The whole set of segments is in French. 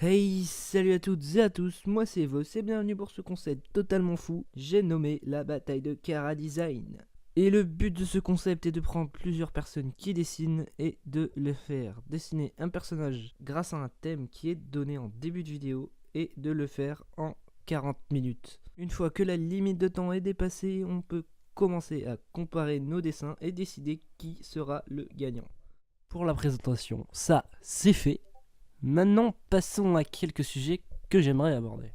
Hey, salut à toutes et à tous, moi c'est Vos et bienvenue pour ce concept totalement fou, j'ai nommé la bataille de Chara Design. Et le but de ce concept est de prendre plusieurs personnes qui dessinent et de les faire dessiner un personnage grâce à un thème qui est donné en début de vidéo et de le faire en 40 minutes. Une fois que la limite de temps est dépassée, on peut commencer à comparer nos dessins et décider qui sera le gagnant. Pour la présentation, ça c'est fait. Maintenant, passons à quelques sujets que j'aimerais aborder.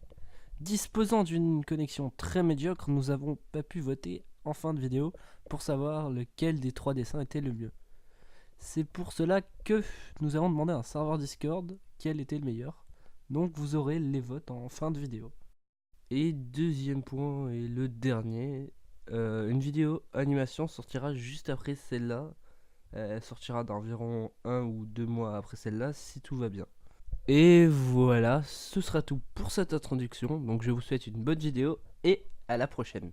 Disposant d'une connexion très médiocre, nous n'avons pas pu voter en fin de vidéo pour savoir lequel des trois dessins était le mieux. C'est pour cela que nous avons demandé à un serveur Discord quel était le meilleur. Donc vous aurez les votes en fin de vidéo. Et deuxième point, et le dernier, une vidéo animation sortira juste après celle-là. Elle sortira d'environ 1 ou 2 mois après celle-là si tout va bien. Et voilà, ce sera tout pour cette introduction. Donc je vous souhaite une bonne vidéo et à la prochaine.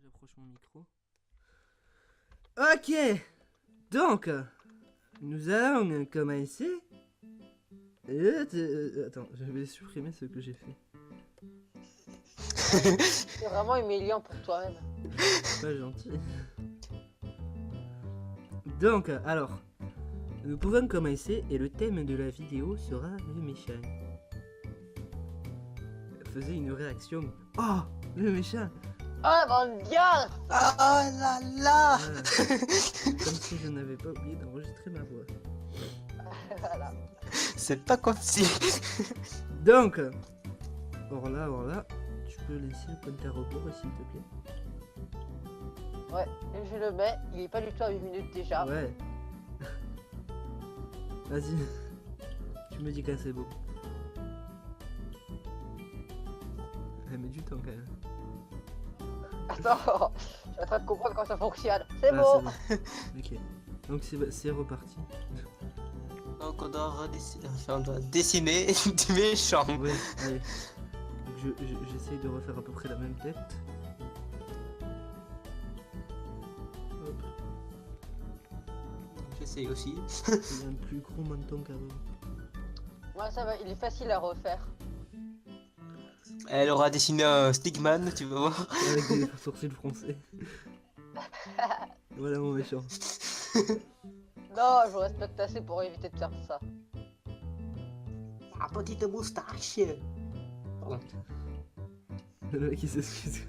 J'approche mon micro. Ok, donc nous allons commencer. Attends, je vais supprimer ce que j'ai fait. C'est vraiment humiliant pour toi-même. Pas gentil. Donc, alors, nous pouvons commencer et le thème de la vidéo sera le méchant. Faisait une réaction. Oh, le méchant. Oh mon dieu! Oh là là. Voilà. Comme si je n'avais pas oublié d'enregistrer ma voix. Voilà. C'est pas comme si. Donc, Orla, tu peux laisser le compte à rebours s'il te plaît. Ouais, et je le mets, il est pas du tout à 8 minutes déjà. Ouais. Vas-y. Tu me dis quand c'est beau. Elle met du temps quand même. Attends, je suis en train de comprendre comment ça fonctionne. C'est Ah, bon! c'est bon. Ok. Donc c'est reparti. Donc on doit dessiner du méchant. Ouais, allez. J'essaye de refaire à peu près la même tête. Hop. J'essaye aussi. Il a un plus gros menton qu'avant. Ouais, ça va, il est facile à refaire. Elle aura dessiné un Stigman, tu vas voir. Avec des sourcils français. Voilà mon méchant. Non, je respecte assez pour éviter de faire ça. Ma petite moustache. Pardon. Le mec il s'excuse.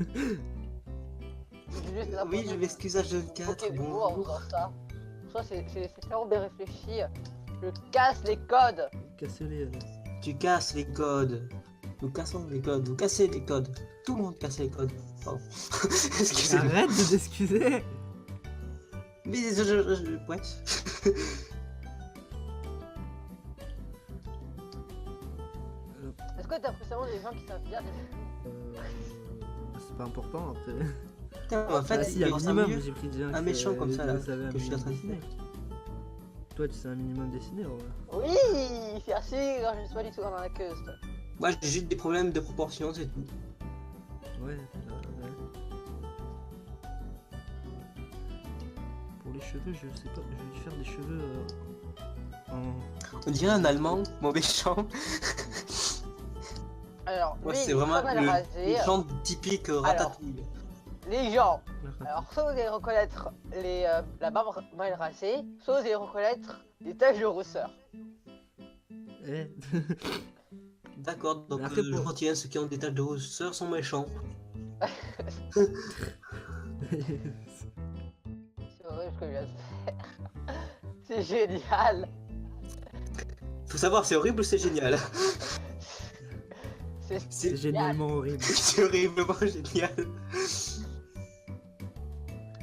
Juste la Oui, je première- m'excuse à Jeune 4. Ok, bon, en Bonjour. faisant ça. Ça, c'est vraiment bien réfléchi. Je casse les codes. Cassez-les alors. Tu casses les codes. Nous cassons les codes. Vous cassez les codes. Tout le monde casse les codes. Pardon. Excusez-moi. Arrête de t'excuser. Mais ouais. Est-ce que t'as forcément des gens qui savent bien C'est pas important après. Putain, en fait, Ah, si, un il y a minimum, j'ai pris déjà un méchant comme ça là, vous savez un que je suis en train de minimum dessiner. Toi tu sais un minimum dessiner ouais. Oui, merci, quand je ne suis pas du tout dans la queue. Moi j'ai juste des problèmes de proportion, c'est tout. Ouais. Pour les cheveux, je sais pas, je vais lui faire des cheveux en... On dirait un allemand, mon méchant. Alors, Moi lui, c'est il est vraiment pas mal le rasé. méchant typique ratatouille. Les gens, alors soit vous allez reconnaître la barbe mal rasée, soit vous allez reconnaître les taches de rousseur. Eh. D'accord, donc Après, je pour- retiens ceux qui ont des taches de rousseur sont méchants. C'est horrible ce que je viens de faire. C'est génial. Faut savoir, c'est horrible ou c'est génial? C'est C'est génialement horrible. C'est horriblement génial.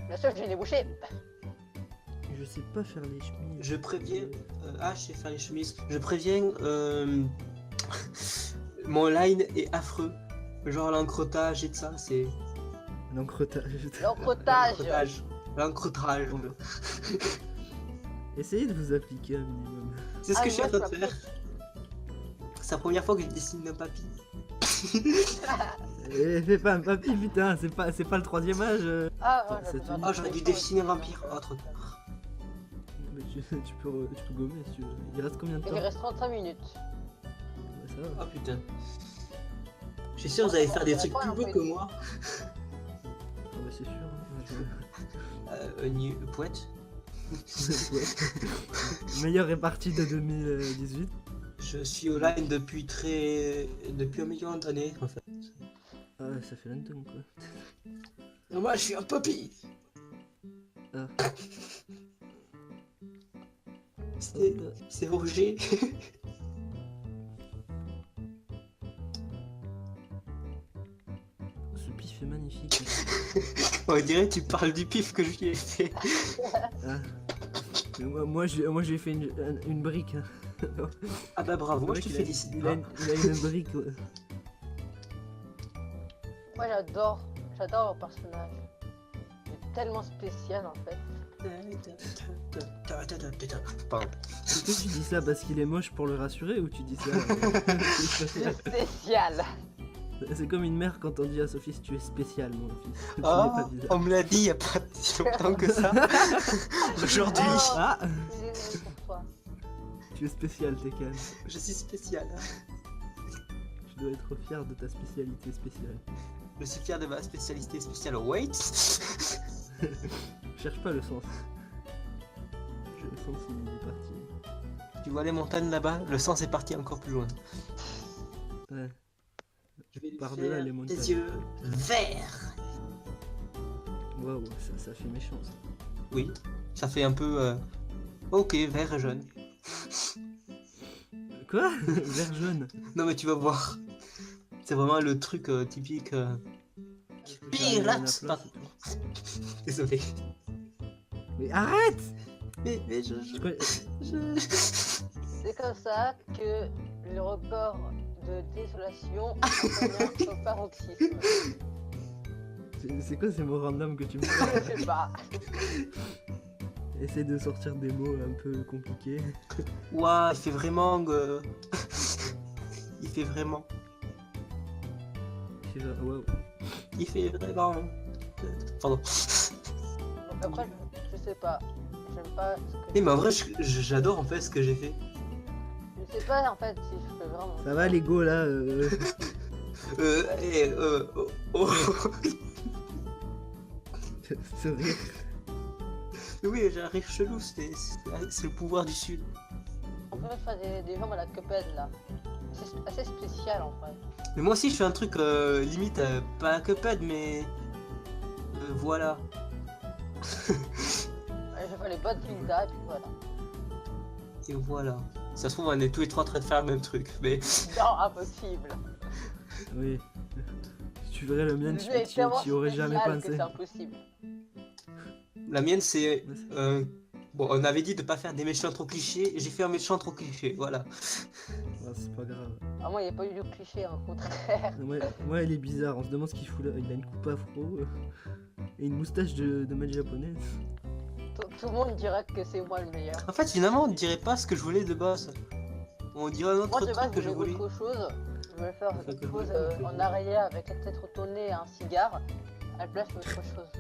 Bien sûr, je vais les boucher. Je sais pas faire les chemises. Je préviens. Ah, je sais faire les chemises. Je préviens. Mon line est affreux. Genre l'encrotage et tout ça, c'est. L'encretage. L'encrotage. L'encrotage. Essayez de vous appliquer un minimum. C'est ce Ah, que je suis en moi, train de je faire. C'est la première fois que je dessine un papy. Fais pas un papy, putain, c'est pas le troisième âge. Ah, ouais, Ça j'avais te pas dit Oh, j'aurais dû dessiner un vampire. Oh, trop tard. Mais tu peux gommer si tu veux. Il reste combien de temps? Il reste 35 minutes. Ouais, ça va. Oh putain. Je suis sûr que vous allez faire des trucs plus beaux que moi. Ah bah c'est sûr. Poète. Ouais. Meilleure répartie de 2018. Je suis au line depuis un million d'années en fait. Ah ouais, ça fait longtemps quoi. Et moi je suis un papy. Ah. C'est Roger. Ce pif est magnifique. On dirait que tu parles du pif que je lui ai fait. Ah. Mais moi je lui ai fait une brique. Ah bah bravo, moi je te Il a félicite. il a une brique. Ouais. Moi j'adore le personnage. Il est tellement spécial en fait. Pardon. Est-ce que tu dis ça parce qu'il est moche pour le rassurer ou tu dis ça C'est spécial. C'est comme une mère quand on dit à son fils tu es spécial mon fils. Tu n'es Oh, pas bizarre. on me l'a dit il y a pas si longtemps que ça. Aujourd'hui, Oh. Ah, C'est pour toi. tu es spécial Tekken. je suis spécial. Tu dois être fier de ta spécialité spéciale. Je suis fier de ma spécialité spéciale. Wait. Cherche pas le sens. Le sens il est parti. Tu vois les montagnes là-bas? Le sens est parti encore plus loin. Ouais. Je vais lui Par-delà faire les montagnes. des yeux verts. Waouh, ça fait méchant ça. Oui, ça fait un peu. Ok, vert et jaune. Quoi? Vert jaune. Non mais tu vas voir. C'est vraiment le truc typique. Pirates, C'est pas- tout. Désolé. Mais arrête! Mais Je crois- C'est comme ça que le record de désolation atteint son paroxysme. C'est quoi ces mots random que tu me Je fais? sais pas. Essaye de sortir des mots un peu compliqués. Ouah, il fait vraiment. Il fait vraiment. Waouh. Il fait vraiment. Pardon. Donc après, je sais pas. J'aime pas ce que Mais en vrai, j'adore en fait ce que j'ai fait. je sais pas en fait si je peux vraiment. Ça va Lego là Oh. Ce rire. Oui, j'ai un rire chelou, c'est le pouvoir du sud. On peut faire des jambes à la Cuphead là. C'est assez spécial en fait. Mais moi aussi, je fais un truc limite, pas un Cuphead, mais. Voilà. Je fais les bonnes pizza et puis voilà. Et voilà. Ça se trouve, on est tous les trois en train de faire le même truc, mais. Non, impossible. Oui. Si tu verrais le mien, Le jeu est tu tellement y aurais jamais spécial que pensé. c'est impossible. La mienne, c'est. Ouais, c'est- Bon, on avait dit de pas faire des méchants trop clichés, j'ai fait un méchant trop cliché, voilà. Ah, c'est pas grave. Ah, moi, il n'y a pas eu de cliché, au contraire. Moi, il est bizarre. On se demande ce qu'il fout là. Il a une coupe afro et une moustache de mec japonaise. Tout le monde dirait que c'est moi le meilleur. En fait, finalement, on dirait pas ce que je voulais de base. On dirait un Moi, autre de base, truc que je je voulais voulais. autre chose. Je voulais faire Quelque quelque chose chose. en arrière avec la tête retournée et un cigare. À la place, je veux autre chose.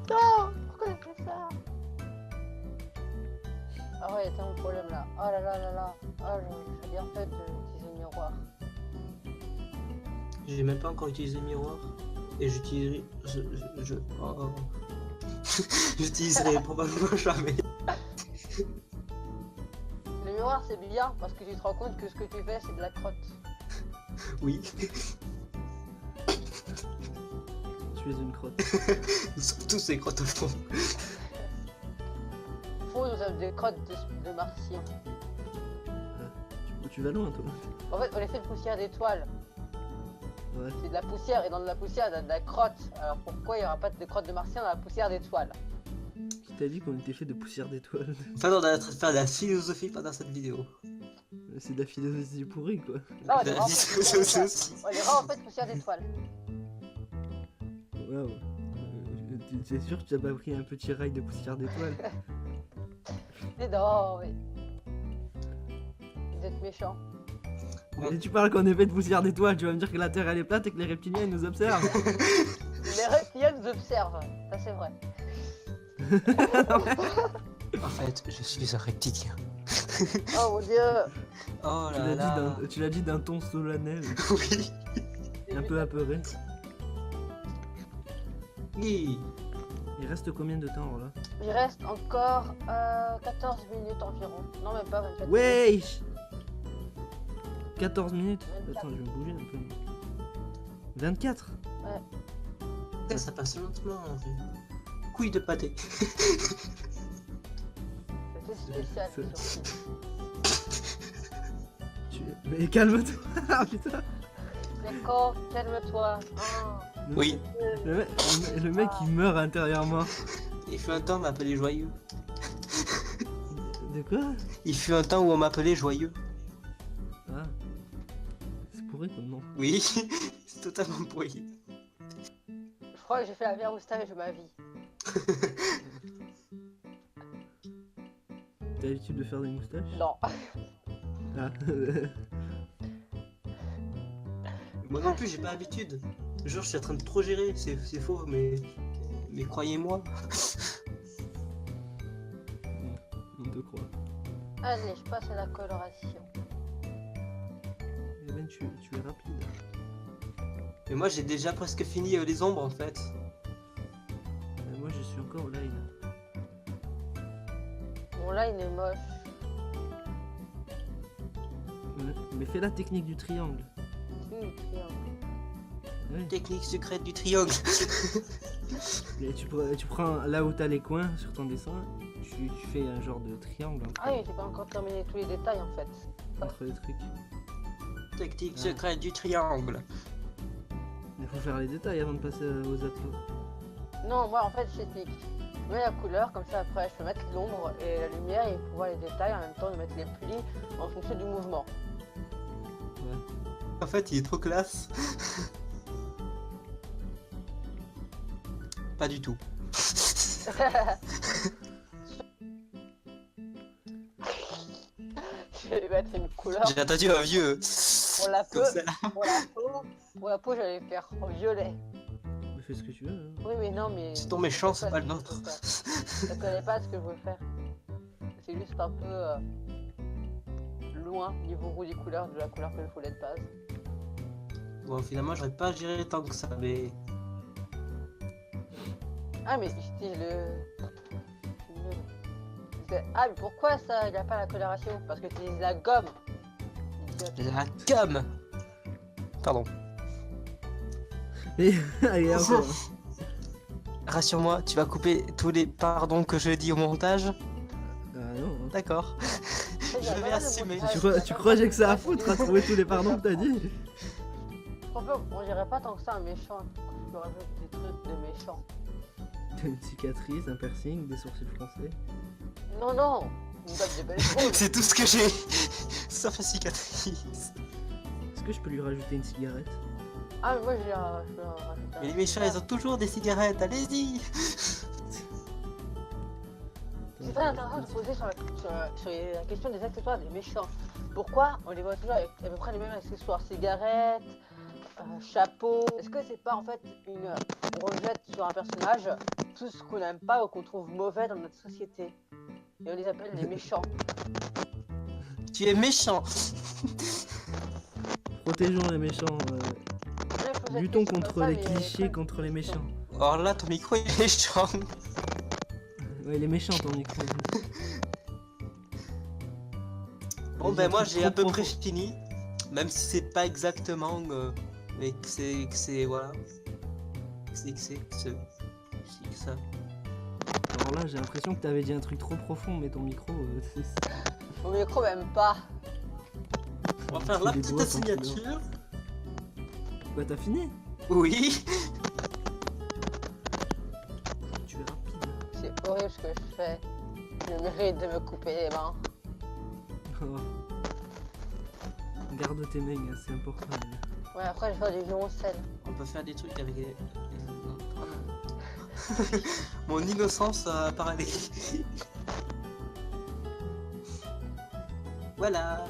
Non! Pourquoi il fait ça? Ah ouais, il y a tellement de problèmes là. Oh là là là là. Ah, j'ai bien fait d'utiliser le miroir. J'ai même pas encore utilisé le miroir. Et j'utiliserai. Oh. J'utiliserai probablement jamais. Le miroir, c'est bien parce que tu te rends compte que ce que tu fais, c'est de la crotte. Oui. Tu es une crotte. Nous sommes tous des crottes au fond. Faut nous avons des crottes de martiens. Tu vas loin, toi. En fait, on les fait de poussière d'étoiles. Ouais. C'est de la poussière et dans de la poussière, il y a de la crotte. Alors pourquoi il n'y aura pas de crotte de martien dans la poussière d'étoiles? Qui t'a dit qu'on était fait de poussière d'étoiles? Enfin, on est en train de faire de la philosophie pendant cette vidéo. C'est de la philosophie pourrie, quoi. Non, on De est la vraiment philosophie aussi. on est vraiment en fait poussière d'étoiles. Waouh. C'est sûr que tu as pas pris un petit rail de poussière d'étoiles? Mais non, oui. Vous êtes méchants. Et tu parles qu'on est fait de poussière d'étoiles, tu vas me dire que la Terre elle est plate et que les reptiliens ils nous observent. Les reptiliens nous observent, ça c'est vrai. En fait, je suis un reptilien. Oh mon dieu. Oh Tu là l'as là. dit d'un ton solennel, Oui. un peu apeuré. Oui. Il reste combien de temps là? Il reste encore 14 minutes environ. Non même pas 24 minutes. Wesh 14 minutes. 24. Attends, je vais me bouger un peu. 24. Ça passe lentement en fait. Couille de pâté. C'était spécial. C'est- surtout. Mais calme-toi. Ah, putain. Nico, calme-toi. Oui. Le mec il meurt intérieurement. Il fut un temps on m'appelait joyeux. De quoi? Il fut un temps où on m'appelait joyeux. Ah. C'est pourri comme nom. Oui. C'est totalement pourri. Je crois que j'ai fait la meilleure moustache de ma vie. T'as l'habitude de faire des moustaches? Non. Ah. Moi non plus, j'ai pas l'habitude. Genre, je suis en train de trop gérer. C'est faux, mais croyez-moi. On te croit. Allez, je passe à la coloration. Eh ben, tu es rapide. Mais moi, j'ai déjà presque fini les ombres en fait. Moi je suis encore là. Bon là il est moche. Mais fais la technique du triangle. Triangle. Ouais. Technique secrète du triangle. Et tu prends là où t'as les coins sur ton dessin, tu fais un genre de triangle Ah oui, j'ai pas encore terminé tous les détails en fait. entre les trucs. Technique secrète du triangle. Il faut faire les détails avant de passer aux atlas. Non, moi en fait j'explique. Je mets la couleur, comme ça après je peux mettre l'ombre et la lumière et pouvoir les détails en même temps de mettre les plis en fonction du mouvement. Ouais. En fait, il est trop classe. Pas du tout. Je vais mettre une couleur J'ai entendu un vieux. pour la peau. Comme ça. Pour la peau, j'allais faire violet. Mais fais ce que tu veux. Hein. Oui, mais non, mais. C'est ton méchant, c'est pas le nôtre. Je connais pas ce que je veux faire. C'est juste un peu loin niveau goût des couleurs de la couleur que je voulais de base. Bon, finalement, j'aurais pas géré tant que ça, mais. Ah, mais j'utilise le. Ah, mais pourquoi ça, il n'y a pas la coloration? Parce que tu utilises la gomme. La gomme. Pardon. Et allez, encore. Rassure-moi, tu vas couper tous les pardons que je dis au montage. Ah non. Hein. D'accord. Je vais assumer. Tu crois que j'ai que ça à foutre à trouver tous les pardons que t'as dit? On dirait pas tant que ça un méchant. Je rajoute des trucs de méchant. T'as une cicatrice, un piercing, des sourcils français. Non, non. Une boîte de belles choses. C'est tout ce que j'ai. Sauf la cicatrice. Est-ce que je peux lui rajouter une cigarette? Ah, mais moi je vais rajouter un. Mais les méchants, ils ont toujours des cigarettes, allez-y. C'est très intéressant de se poser sur la question des accessoires des méchants. Pourquoi on les voit toujours avec à peu près les mêmes accessoires? Cigarettes, chapeau. Est-ce que c'est pas en fait on rejette sur un personnage tout ce qu'on n'aime pas ou qu'on trouve mauvais dans notre société? Et on les appelle les méchants. Tu es méchant. Protégeons les méchants. Là, je pose la Luttons question contre comme ça, les mais- clichés, contre les méchants. Alors là, ton micro est méchant. Ouais, les méchants, ton micro. Bon, Les ben moi, autres j'ai à peu trop près profonds. fini. Même si c'est pas exactement. Mais que c'est. Voilà. C'est que ça. Alors là, j'ai l'impression que t'avais dit un truc trop profond, mais ton micro, Mon micro m'aime pas. On va faire Tu la les petite doigts quand tu dors. signature. Quoi, t'as fini? Oui. Tu es rapide. C'est horrible ce que je fais. Je mérite de me couper les mains. Oh. Garde tes mains, hein, c'est important. Ouais, après je vais faire du violoncelle. On peut faire des trucs avec les. Mon innocence a parlé. Voilà.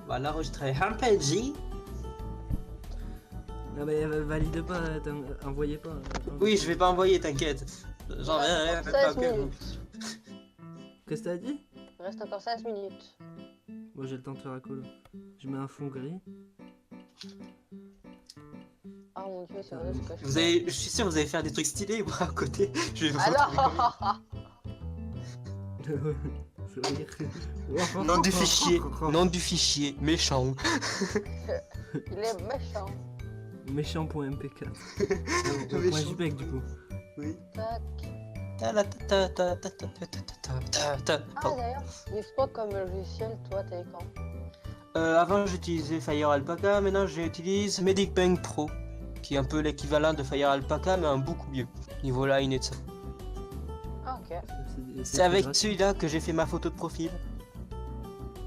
On va l'enregistrer un PNJ. Non mais valide pas, envoyez pas. Oui, je vais pas envoyer, t'inquiète. J'enverrai même pas 16 que vous. minutes. Qu'est-ce que t'as dit? Il reste encore 16 minutes. Moi j'ai le temps de faire un colo. Je mets un fond gris. Ah mon dieu, c'est vrai ce que je Vous fais. allez, je suis sûr que vous allez faire des trucs stylés, moi à côté. Je vais vous retrouver Alors comme- Nom du fichier, nom du fichier, méchant. il est méchant. Méchant.mp4. Point Méchant. JPEG du coup. Oui. Tac. Ta la ta ta ta ta ta ta ta ta ta. Ah Pardon. d'ailleurs, n'exploite comme logiciel, toi t'as eu quand? Avant j'utilisais Fire Alpaca, maintenant j'utilise MedicBank Pro, qui est un peu l'équivalent de Fire Alpaca mais un beaucoup mieux. Niveau line et de ça. Ah ok. C'est avec gratuit. celui-là que j'ai fait ma photo de profil.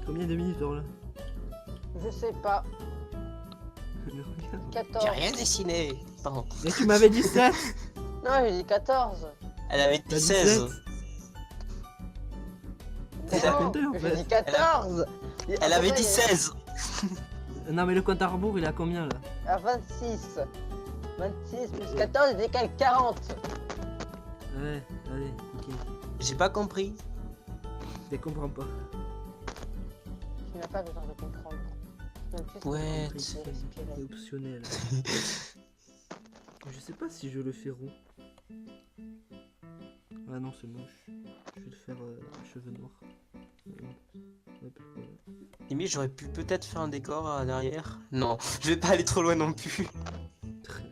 Combien de minutes là? Je sais pas. 14. J'ai rien dessiné. Pardon. Mais tu m'avais dit 7. Non, j'ai dit 14. Elle avait T'as dit dit 16. 7. C'est Non, à compter, en j'ai fait. dit 14. Elle avait dit Après, 16. Non mais le compte à rebours il a combien là? À 26. 26 plus 14, il égale 40. Ouais, allez, ok. J'ai pas compris. Je comprends pas. Tu n'as pas besoin de comprendre. Même si c'est Ouais, compliqué, C'est inspiré. optionnel. Je sais pas si je le fais roux. Ah non, c'est moche. Je vais le faire cheveux noirs. Hop, voilà. Limite, j'aurais pu peut-être faire un décor à l'arrière. Non, je vais pas aller trop loin non plus.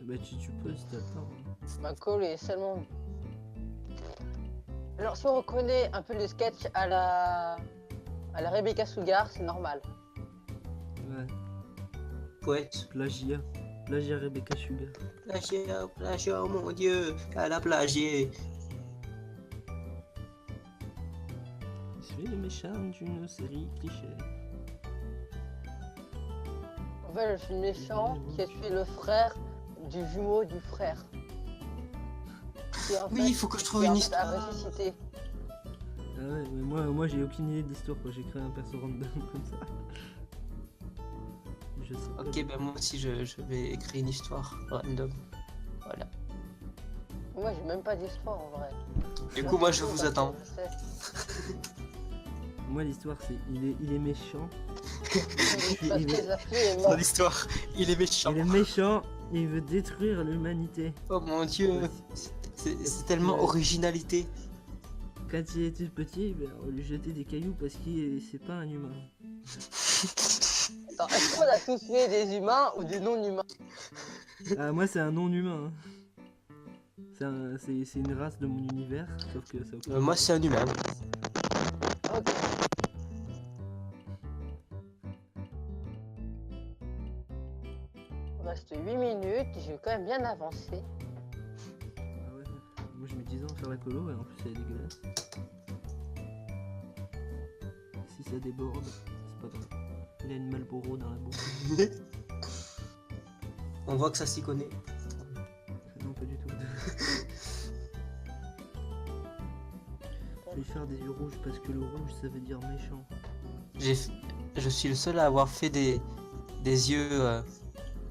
Bah tu peux si t'as le temps. Ma colle est seulement. Alors, si on reconnaît un peu le sketch à la Rebecca Sugar, c'est normal. Ouais, Poète. plagiat. Plagiat Rebecca Sugar. Plagiat, plagiat, oh mon dieu, elle a plagié. Je suis le méchant d'une série cliché. En fait, je suis méchant qui a tué le frère du jumeau du frère. Qui, en Oui, fait, il faut que je trouve qui, en une fait, a histoire. ressuscité. Ah ouais, mais moi j'ai aucune idée de l'histoire quoi. J'ai créé un perso random comme ça. Je sais pas. Ok, ben moi aussi je vais écrire une histoire random. Voilà. Moi, j'ai même pas d'histoire en vrai. Du coup, moi je vous attends. Je sais. Moi l'histoire c'est il est méchant. Parce que Zafi est Son mort. histoire, il est méchant. Il est méchant et il veut détruire l'humanité. Oh mon dieu, c'est tellement originalité. Quand il était petit, ben, on lui jetait des cailloux parce qu'il c'est pas un humain. Attends, est-ce qu'on a tous fait des humains ou des non-humains? Ah moi c'est un non-humain. C'est une race de mon univers, sauf que ça a aucun- Moi c'est un humain. Ok. Il reste 8 minutes, j'ai quand même bien avancé. Ah ouais. Moi je mets 10 ans à faire la colo et en plus elle est dégueulasse. Si ça déborde, c'est pas grave. Il a une Marlboro dans la bouche. On voit que ça s'y connaît. Non pas du tout. Je vais faire des yeux rouges parce que le rouge ça veut dire méchant. Je suis le seul à avoir fait des yeux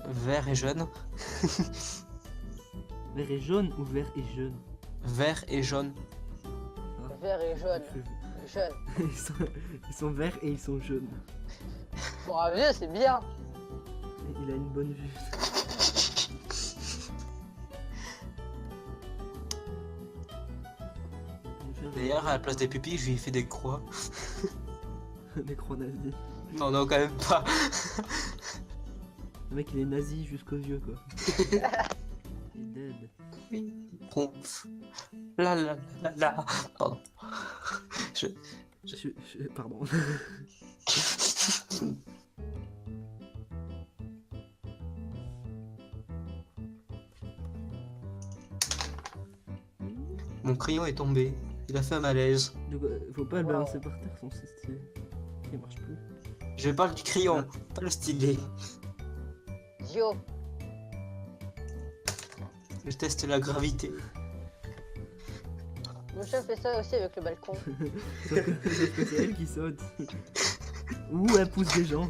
verts et jaunes. Vert et jaune ou vert et jaune? Vert et jaune. Vert et jaune. Jeune. Ils sont verts et ils sont jaunes. Bon, un vieux, c'est bien. Il a une bonne vue. D'ailleurs, à la place des pupilles, je lui ai fait des croix. Des croix nazis. Non, non, quand même pas. Le mec il est nazi jusqu'aux yeux quoi. Il est dead. Oui. Pouf. La la la la. Pardon. Je... Pardon. Mon crayon est tombé. Il a fait un malaise. Donc, faut pas le balancer par terre, son stylet. Il marche plus. Je parle du crayon, pas le stylet. Dio. Je teste la gravité. Mon chef fait ça aussi avec le balcon. Sauf que c'est elle qui saute. Ou elle pousse des gens.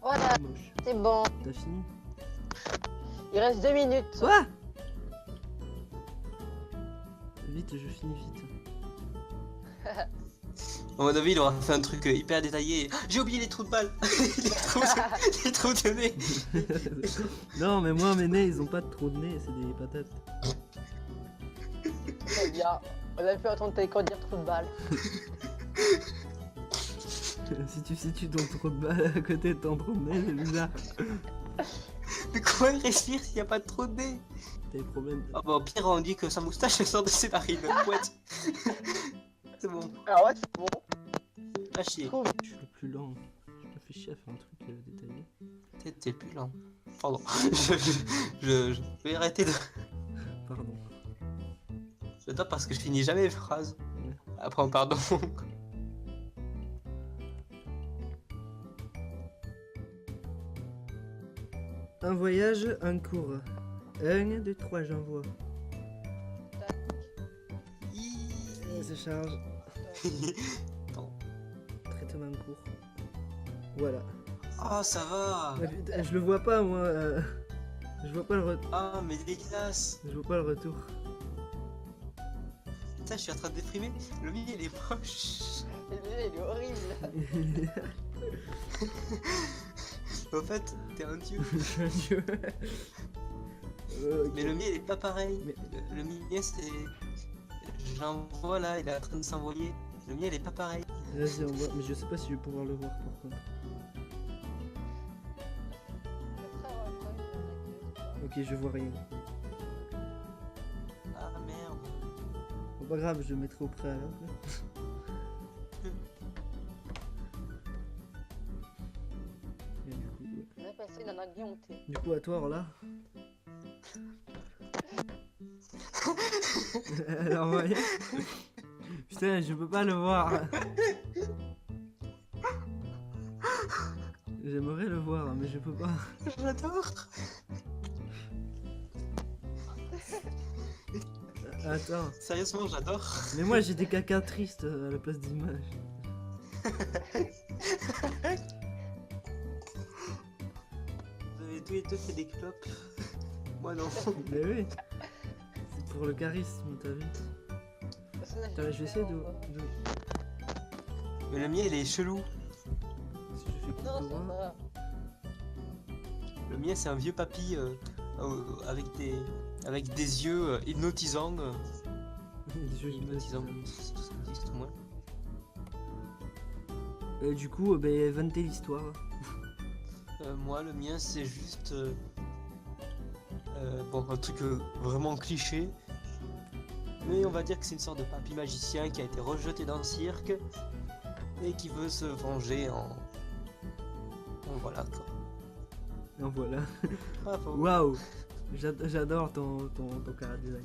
Voilà, Moche. c'est bon. T'as fini? Il reste 2 minutes. Quoi? Vite, je finis vite. À mon avis, il aura fait un truc hyper détaillé. J'ai oublié les trous de balles. Les trous de nez. Non, mais moi, mes nez, ils ont pas de trou de nez, c'est des patates. Très bien. On a pu entendre Taïko dire trou de balle. Si tu situes ton trou de balle à côté de ton trou de nez, c'est bizarre. Mais comment il respire s'il n'y a pas de trou de nez? T'as des problèmes. Ah bah, au pire, on dit que sa moustache elle sort de ses narines. Ouais. C'est bon. Alors ouais, c'est bon. À chier. Trouve. Je suis le plus lent. Je me fais chier à faire un truc détaillé. T'es plus lent. Pardon. Je vais arrêter de. Pardon. J'adore parce que je finis jamais les phrases. Ouais. Après, pardon. Un voyage, un cours. 1, 2, 3, j'envoie. Ça charge. Traitement en cours. Voilà. Oh, ça va. Ah, putain, je le vois pas, moi. Je vois pas le retour. Ah, mais dégueulasse. Je vois pas le retour. Putain, je suis en train de déprimer. Le mien, il est moche. Il est horrible. Au fait, t'es un dieu. Je suis un dieu. Ok. Mais le mien, il est pas pareil. Mais- Le mien, c'est. J'envoie là, il est en train de s'envoyer. Le mien, il est pas pareil. Vas-y, on voit. Mais je sais pas si je vais pouvoir le voir par contre. Ok, je vois rien. Ah merde. Bon, pas grave, je le mettrai au préalable. Et On est passé d'un avion au thé. du coup, à toi, là. Alors, voyez. Putain, je peux pas le voir. J'aimerais le voir, mais je peux pas. J'adore. Attends. Sérieusement, j'adore. Mais moi, j'ai des caca tristes à la place d'images. Vous avez tous les deux fait des clopes. Moi non. Mais oui. C'est pour le charisme, t'as vu. Attends, je vais essayer de... Mais le mien, il est chelou. Si je fais clic Non, droit. c'est pas. Le mien, c'est un vieux papy avec des yeux hypnotisants. Les yeux Hypnotisants. hypnotisants. Ça existe au moins. Du coup, ben, inventez l'histoire. Moi, le mien, c'est juste. Bon, un truc vraiment cliché. Mais on va dire que c'est une sorte de papy magicien qui a été rejeté dans le cirque et qui veut se venger en. Voilà quoi. En voilà. Bravo. Waouh. J'adore ton cara design.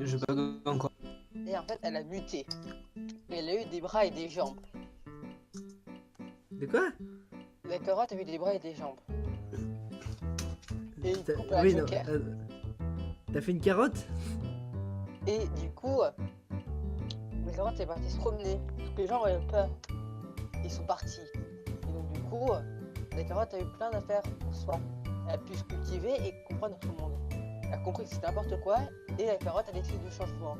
Je bug encore. Et en fait, elle a muté. Et elle a eu des bras et des jambes. De quoi? La carotte a eu des bras et des jambes. Et il T'as- coupe la oui, non, joker. T'as fait une carotte? Et du coup, la carotte est partie se promener. Parce que les gens avaient peur. Ils sont partis. Et donc du coup, la carotte a eu plein d'affaires pour soi. Elle a pu se cultiver et comprendre notre monde. Elle a compris que c'était n'importe quoi et la carotte a décidé du changement.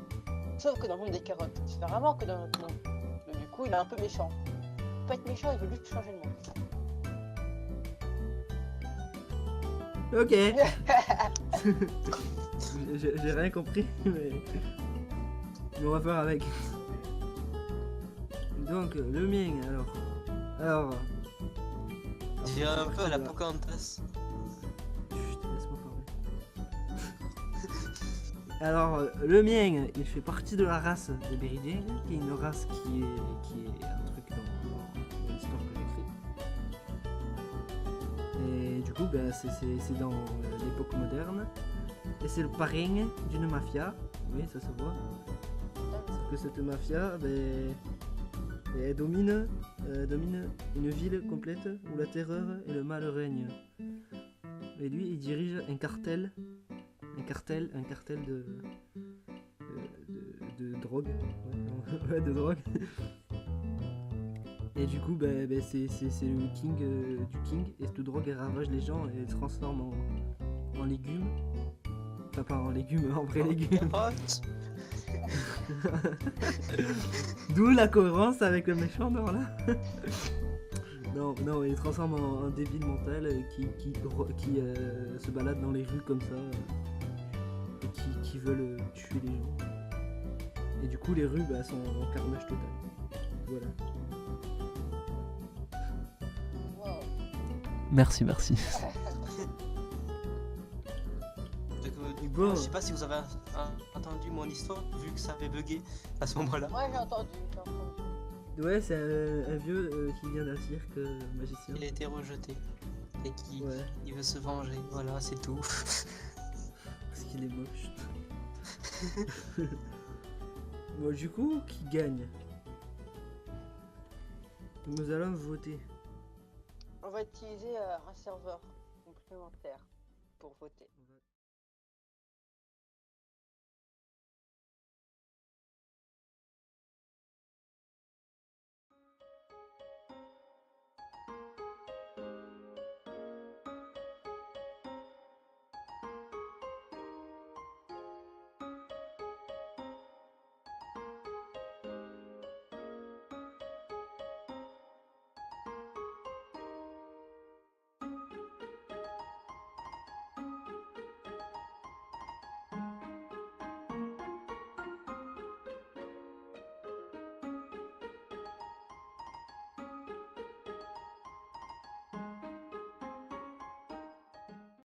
Sauf que dans le monde des carottes, différemment que dans notre monde. Donc du coup, il est un peu méchant. Il peut pas être méchant, il veut juste changer le monde. Ok. J'ai rien compris, mais on va faire avec. Donc, le mien, alors. Je dirais un peu à la Pocahontas. Chut, laisse-moi parler. Alors, le mien, il fait partie de la race des Béridiens, qui est une race qui est un truc dans l'histoire que j'écris. Et du coup, ben, c'est dans l'époque moderne. Et c'est le parrain d'une mafia. Oui, ça se voit. Sauf que cette mafia, ben, elle domine une ville complète où la terreur et le mal règnent. Et lui, il dirige un cartel de drogue. Ouais, non, ouais, de drogue. Et du coup, c'est le king du king. Et cette drogue, elle ravage les gens et elle transforme en légumes. Enfin, pas en légumes, en vrais légumes. Carotte. D'où la cohérence avec le méchant nord là. Non, il transforme en débile mental qui se balade dans les rues comme ça et qui veulent tuer les gens. Et du coup, les rues sont en carnage total. Voilà. Wow. Merci. Donc, Bon. je sais pas si vous avez entendu mon histoire, vu que ça avait bugué à ce moment-là. Ouais, j'ai entendu. Ouais, c'est un vieux qui vient d'un cirque magicien. Il a été rejeté. Et qui Ouais, il veut se venger. Voilà, c'est tout. parce qu'il est moche. Bon, du coup, qui gagne? Nous allons voter. On va utiliser un serveur complémentaire pour voter. On va